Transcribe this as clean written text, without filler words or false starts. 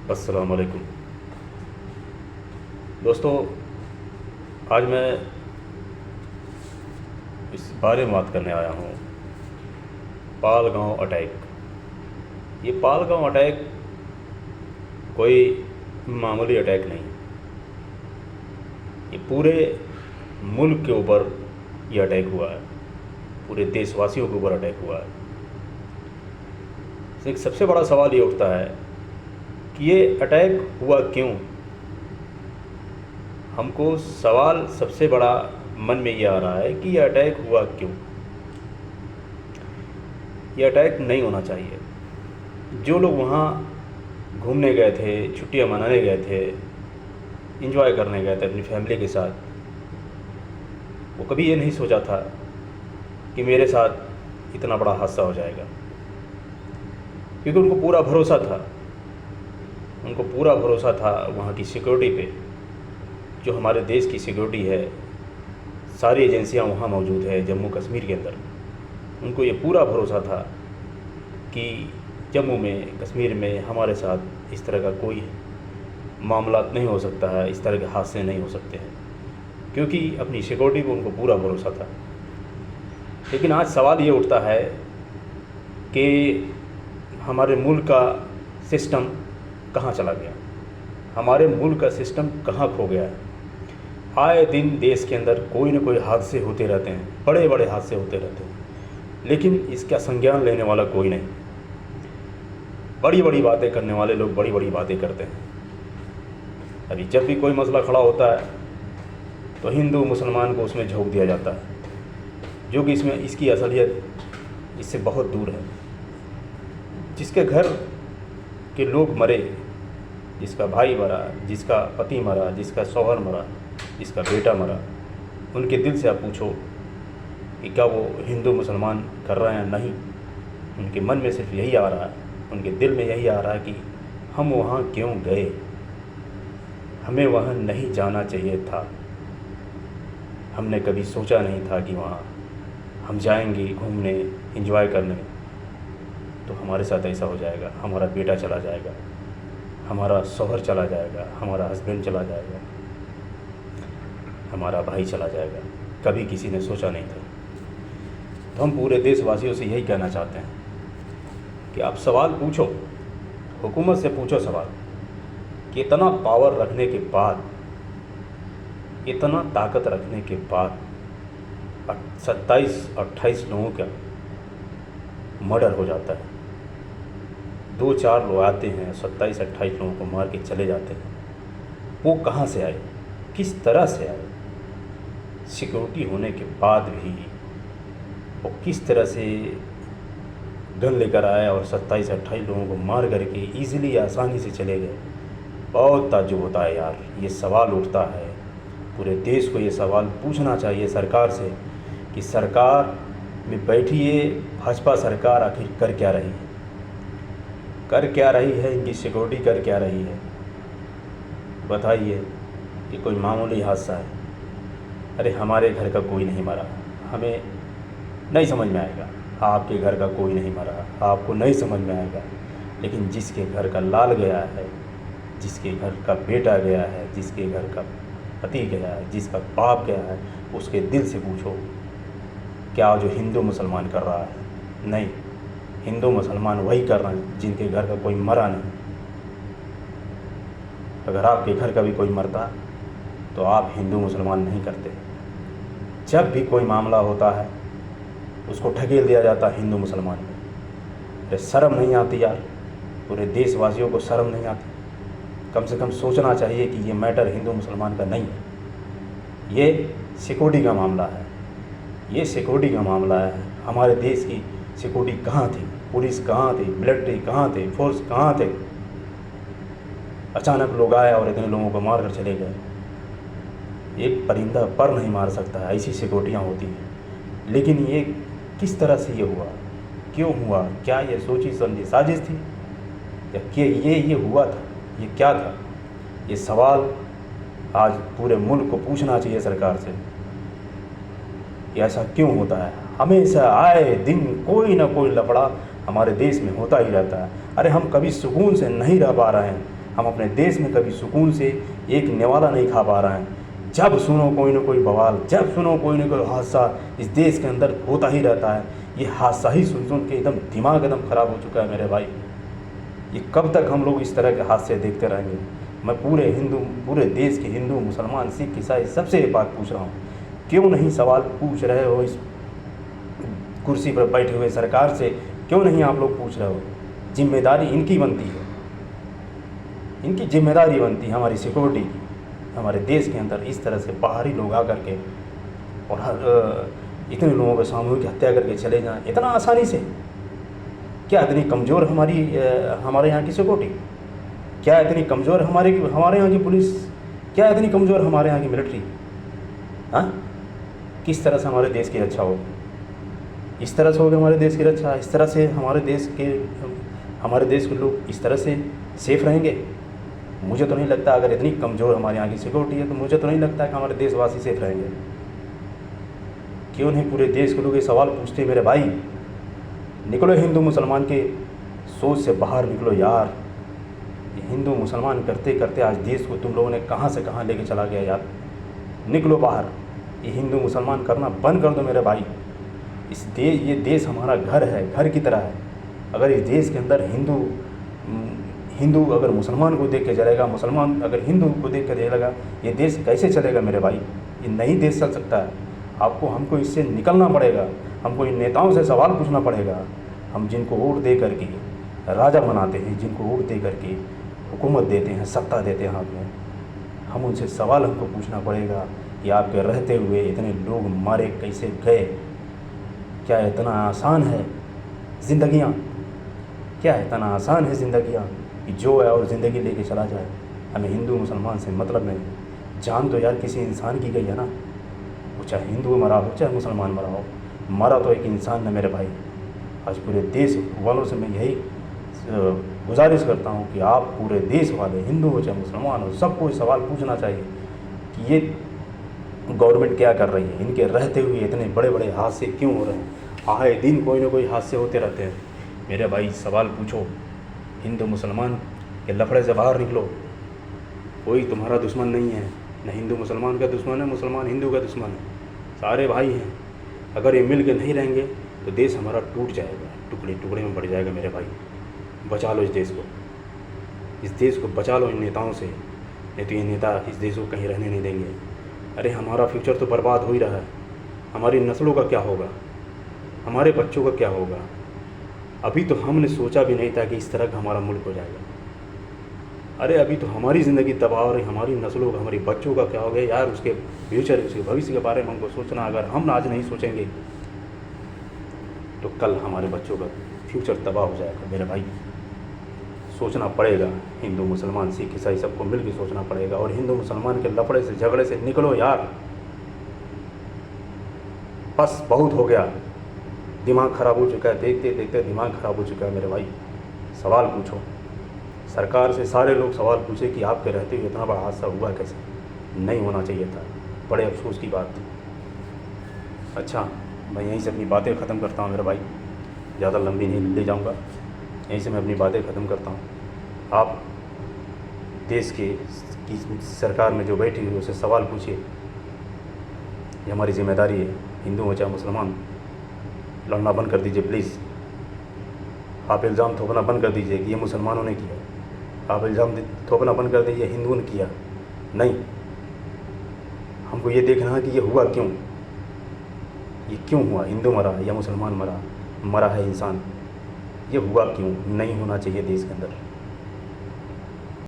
अस्सलाम वालेकुम दोस्तों। आज मैं इस बारे में बात करने आया हूँ, पालगांव अटैक। ये पालगांव अटैक कोई मामूली अटैक नहीं, ये पूरे मुल्क के ऊपर ये अटैक हुआ है, पूरे देशवासियों के ऊपर अटैक हुआ है। एक सबसे बड़ा सवाल ये उठता है कि ये अटैक हुआ क्यों। हमको सवाल सबसे बड़ा मन में ये आ रहा है कि ये अटैक हुआ क्यों। ये अटैक नहीं होना चाहिए। जो लोग वहाँ घूमने गए थे, छुट्टियाँ मनाने गए थे, एंजॉय करने गए थे अपनी फैमिली के साथ, वो कभी ये नहीं सोचा था कि मेरे साथ इतना बड़ा हादसा हो जाएगा। क्योंकि उनको पूरा भरोसा था वहाँ की सिक्योरिटी पे। जो हमारे देश की सिक्योरिटी है, सारी एजेंसियाँ वहाँ मौजूद है जम्मू कश्मीर के अंदर। उनको ये पूरा भरोसा था कि जम्मू में, कश्मीर में हमारे साथ इस तरह का कोई मामला नहीं हो सकता है, इस तरह के हादसे नहीं हो सकते हैं, क्योंकि अपनी सिक्योरिटी को उनको पूरा भरोसा था। लेकिन आज सवाल ये उठता है कि हमारे मुल्क का सिस्टम कहाँ चला गया, हमारे मुल्क का सिस्टम कहाँ खो गया है। आए दिन देश के अंदर कोई न कोई हादसे होते रहते हैं, बड़े बड़े हादसे होते रहते हैं, लेकिन इसका संज्ञान लेने वाला कोई नहीं। बड़ी बड़ी बातें करने वाले लोग बड़ी बड़ी बातें करते हैं। अभी जब भी कोई मसला खड़ा होता है तो हिंदू मुसलमान को उसमें झोंक दिया जाता है, जो कि इसमें इसकी असलियत इससे बहुत दूर है। जिसके घर के लोग मरे, जिसका भाई मरा, जिसका पति मरा, जिसका शौहर मरा, जिसका बेटा मरा, उनके दिल से आप पूछो कि क्या वो हिंदू मुसलमान कर रहे हैं? नहीं। उनके मन में सिर्फ यही आ रहा है, उनके दिल में यही आ रहा है कि हम वहाँ क्यों गए, हमें वहाँ नहीं जाना चाहिए था। हमने कभी सोचा नहीं था कि वहाँ हम जाएंगे घूमने, एंजॉय करने, तो हमारे साथ ऐसा हो जाएगा। हमारा बेटा चला जाएगा, हमारा शौहर चला जाएगा, हमारा हस्बैंड चला जाएगा, हमारा भाई चला जाएगा। कभी किसी ने सोचा नहीं था। तो हम पूरे देशवासियों से यही कहना चाहते हैं कि आप सवाल पूछो, हुकूमत से पूछो सवाल कि इतना पावर रखने के बाद, इतना ताकत रखने के बाद 27-28 लोगों का मर्डर हो जाता है। 2-4 लोग आते हैं, 27-28 लोगों को मार के चले जाते हैं। वो कहाँ से आए, किस तरह से आए? सिक्योरिटी होने के बाद भी वो किस तरह से गन लेकर आए और 27-28 लोगों को मार करके ईज़िली, आसानी से चले गए। बहुत ताज्जुब होता है यार। ये सवाल उठता है, पूरे देश को ये सवाल पूछना चाहिए सरकार से कि सरकार में बैठी ये भाजपा सरकार आखिर कर क्या रही है, कर क्या रही है, इनकी सिक्योरिटी कर क्या रही है। बताइए कि कोई मामूली हादसा है। अरे हमारे घर का कोई नहीं मरा, हमें नहीं समझ में आएगा। आपके घर का कोई नहीं मरा, आपको नहीं समझ में आएगा। लेकिन जिसके घर का लाल गया है, जिसके घर का बेटा गया है, जिसके घर का पति गया है, जिसका बाप गया है, उसके दिल से पूछो क्या जो हिंदू मुसलमान कर रहा है? नहीं, हिंदू मुसलमान वही कर रहे हैं जिनके घर का कोई मरा नहीं। अगर आपके घर का भी कोई मरता तो आप हिंदू मुसलमान नहीं करते। जब भी कोई मामला होता है उसको ढकेल दिया जाता है हिंदू मुसलमान में। अरे शर्म नहीं आती यार, पूरे देशवासियों को शर्म नहीं आती? कम से कम सोचना चाहिए कि ये मैटर हिंदू मुसलमान का नहीं है, ये सिक्योरिटी का मामला है। ये सिक्योरिटी का मामला है। हमारे देश की सिक्योरिटी कहाँ थी? पुलिस कहाँ थी? मिलिट्री कहाँ थे? फोर्स कहाँ थे? अचानक लोग आए और इतने लोगों को मार कर चले गए। एक परिंदा पर नहीं मार सकता है, ऐसी सिक्योरिटियाँ होती हैं। लेकिन ये किस तरह से ये हुआ, क्यों हुआ? क्या ये सोची समझी साजिश थी, या क्या ये हुआ था? ये क्या था? ये सवाल आज पूरे मुल्क को पूछना चाहिए सरकार से कि ऐसा क्यों होता है। हमेशा आए दिन कोई ना कोई लफड़ा हमारे देश में होता ही रहता है। अरे हम कभी सुकून से नहीं रह पा रहे हैं, हम अपने देश में कभी सुकून से एक निवाला नहीं खा पा रहे हैं। जब सुनो कोई ना कोई बवाल, जब सुनो कोई ना कोई हादसा इस देश के अंदर होता ही रहता है। ये हादसा ही सुन के एकदम दिमाग एकदम ख़राब हो चुका है मेरे भाई। ये कब तक हम लोग इस तरह के हादसे देखते रहेंगे? मैं पूरे देश के हिंदू, मुसलमान, सिख, ईसाई सबसे एक बात पूछ रहा हूँ, क्यों नहीं सवाल पूछ रहे हो? इस कुर्सी पर बैठे हुए सरकार से क्यों नहीं आप लोग पूछ रहे हो? जिम्मेदारी इनकी बनती है, इनकी जिम्मेदारी बनती है हमारी सिक्योरिटी की। हमारे देश के अंदर इस तरह से बाहरी लोग आकर के और इतने लोगों को सामूहिक हत्या करके चले जाएं इतना आसानी से। क्या इतनी कमज़ोर हमारे यहाँ की सिक्योरिटी? क्या इतनी कमज़ोर हमारे यहाँ की पुलिस? क्या इतनी कमज़ोर हमारे यहाँ की मिलिट्री? हाँ, किस तरह से हमारे देश की रक्षा होगी? इस तरह से होगी हमारे देश की रक्षा? इस तरह से हमारे देश के लोग इस तरह से सेफ रहेंगे? मुझे तो नहीं लगता। अगर इतनी कमज़ोर हमारे यहाँ की सिक्योरिटी है तो मुझे तो नहीं लगता कि हमारे देशवासी सेफ रहेंगे। क्यों नहीं पूरे देश के लोग ये सवाल पूछते मेरे भाई? निकलो हिंदू मुसलमान के सोच से बाहर निकलो यार। ये हिंदू मुसलमान करते करते आज देश को तुम लोगों ने कहाँ से कहाँ लेके चला गया यार। निकलो बाहर, ये हिंदू मुसलमान करना बंद कर दो मेरे भाई। ये देश हमारा घर है, घर की तरह है। अगर इस देश के अंदर हिंदू अगर मुसलमान को देख के चलेगा, मुसलमान अगर हिंदू को देख के चलेगा, ये देश कैसे चलेगा मेरे भाई? ये नहीं देश चल सकता है। हमको इससे निकलना पड़ेगा। हमको इन नेताओं से सवाल पूछना पड़ेगा। हम जिनको वोट दे करके राजा बनाते हैं, जिनको वोट दे करके हुकूमत देते हैं, सत्ता देते हैं हाथ में, हम उनसे सवाल हमको पूछना पड़ेगा कि आपके रहते हुए इतने लोग मारे कैसे गए? क्या इतना आसान है ज़िंदगियाँ? क्या इतना आसान है ज़िंदगियाँ कि जो है और ज़िंदगी लेके चला जाए? हमें हिंदू मुसलमान से मतलब नहीं। जान तो यार किसी इंसान की गई है ना, वो चाहे हिंदू मरा हो चाहे मुसलमान मरा हो, मरा तो एक इंसान है मेरे भाई। आज पूरे देश वालों से मैं यही गुजारिश करता हूँ कि आप पूरे देश वाले, हिंदू हो चाहे मुसलमान हो, सबको सवाल पूछना चाहिए कि ये गवर्नमेंट क्या कर रही है? इनके रहते हुए इतने बड़े बड़े हादसे क्यों हो रहे हैं? आए दिन कोई ना कोई हादसे होते रहते हैं मेरे भाई। सवाल पूछो, हिंदू मुसलमान के लफड़े से बाहर निकलो। कोई तुम्हारा दुश्मन नहीं है, न हिंदू मुसलमान का दुश्मन है, मुसलमान हिंदू का दुश्मन है। सारे भाई हैं। अगर ये मिल के नहीं रहेंगे तो देश हमारा टूट जाएगा, टुकड़े टुकड़े में बढ़ जाएगा मेरे भाई। बचा लो इस देश को, इस देश को बचा लो इन नेताओं से, नहीं तो ये नेता इस देश को कहीं रहने नहीं देंगे। अरे हमारा फ्यूचर तो बर्बाद हो ही रहा है। हमारी नस्लों का क्या होगा? हमारे बच्चों का क्या होगा? अभी तो हमने सोचा भी नहीं था कि इस तरह का हमारा मुल्क हो जाएगा। अरे अभी तो हमारी ज़िंदगी तबाह हो रही, हमारी नस्लों का, हमारी बच्चों का क्या हो गया यार? उसके फ्यूचर, उसके भविष्य के बारे में हमको सोचना। अगर हम आज नहीं सोचेंगे तो कल हमारे बच्चों का फ्यूचर तबाह हो जाएगा मेरे भाई। सोचना पड़ेगा। हिंदू मुसलमान सिख ईसाई सबको मिल के सोचना पड़ेगा। और हिंदू मुसलमान के लफड़े से, झगड़े से निकलो यार। बस बहुत हो गया। दिमाग ख़राब हो चुका है, देखते देखते दिमाग ख़राब हो चुका है मेरे भाई। सवाल पूछो सरकार से। सारे लोग सवाल पूछे कि आपके रहते हुए इतना बड़ा हादसा हुआ कैसे? नहीं होना चाहिए था। बड़े अफसोस की बात। अच्छा, मैं यहीं से अपनी बातें ख़त्म करता हूँ मेरे भाई। ज़्यादा लंबी नहीं ले जाऊँगा, यहीं से मैं अपनी बातें ख़त्म करता हूँ। आप देश की सरकार में जो बैठी हुई उससे सवाल पूछिए। ये हमारी जिम्मेदारी है। हिंदू हो चाहे मुसलमान, लड़ना बंद कर दीजिए प्लीज़। आप इल्ज़ाम थोपना बंद कर दीजिए कि ये मुसलमानों ने किया। आप इल्ज़ाम थोपना बंद कर दीजिए हिंदुओं ने किया। नहीं, हमको ये देखना है कि ये हुआ क्यों, ये क्यों हुआ? हिंदू मरा या मुसलमान मरा, मरा है इंसान, ये हुआ क्यों? नहीं होना चाहिए देश के अंदर।